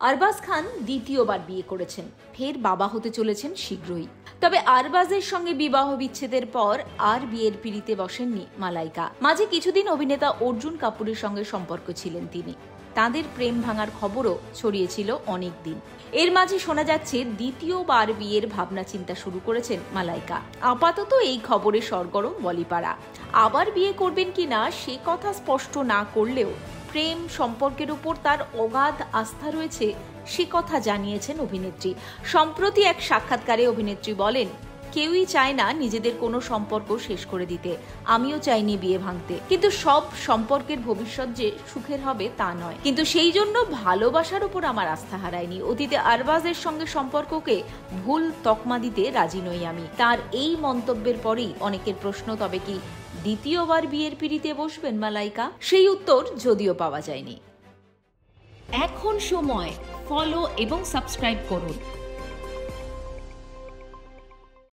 আরবাজ খান দ্বিতীয়বার বিয়ে করেছেন, ফের বাবা হতে চলেছেন শীঘ্রই। তবে আরবাজের সঙ্গে বিবাহ বিচ্ছেদের পর আর বিয়ের পিঁড়িতে বসেননি মালাইকা। মাঝে কিছুদিন অভিনেতা অর্জুন কাপুরের সঙ্গে সম্পর্ক ছিলেন তিনি। তাঁদের প্রেম ভাঙার খবরও ছড়িয়েছিল অনেক দিন। এর মাঝে শোনা যাচ্ছে দ্বিতীয়বার বিয়ের ভাবনা চিন্তা শুরু করেছেন মালাইকা। আপাতত এই খবরে সরগরম বলিপাড়া। আবার বিয়ে করবেন কিনা সে কথা স্পষ্ট না করলেও প্রেম সম্পর্কের উপর তার অগাধ আস্থা রয়েছে সে কথা জানিয়েছেন অভিনেত্রী। সম্প্রতি এক সাক্ষাৎকারে অভিনেত্রী বলেন, কেউই চায় না নিজেদের কোনো সম্পর্ক শেষ করে দিতে, আমিও চাইনি বিয়ে ভাঙতে, কিন্তু সব সম্পর্কের ভবিষ্যৎ যে সুখের হবে তা নয়। কিন্তু সেই জন্য ভালোবাসার উপর আমার আস্থা হারায়নি। অতীতে আরবাজের সঙ্গে সম্পর্ককে ভুল তকমা দিতে রাজি নই আমি। তার এই মন্তব্যের পরেই অনেকের প্রশ্ন, তবে কি দ্বিতীয়বার বিয়ের পিঁড়িতে বসবেন মালাইকা? সেই উত্তর যদিও পাওয়া যায়নি। এখন সময় ফলো এবং সাবস্ক্রাইব করুন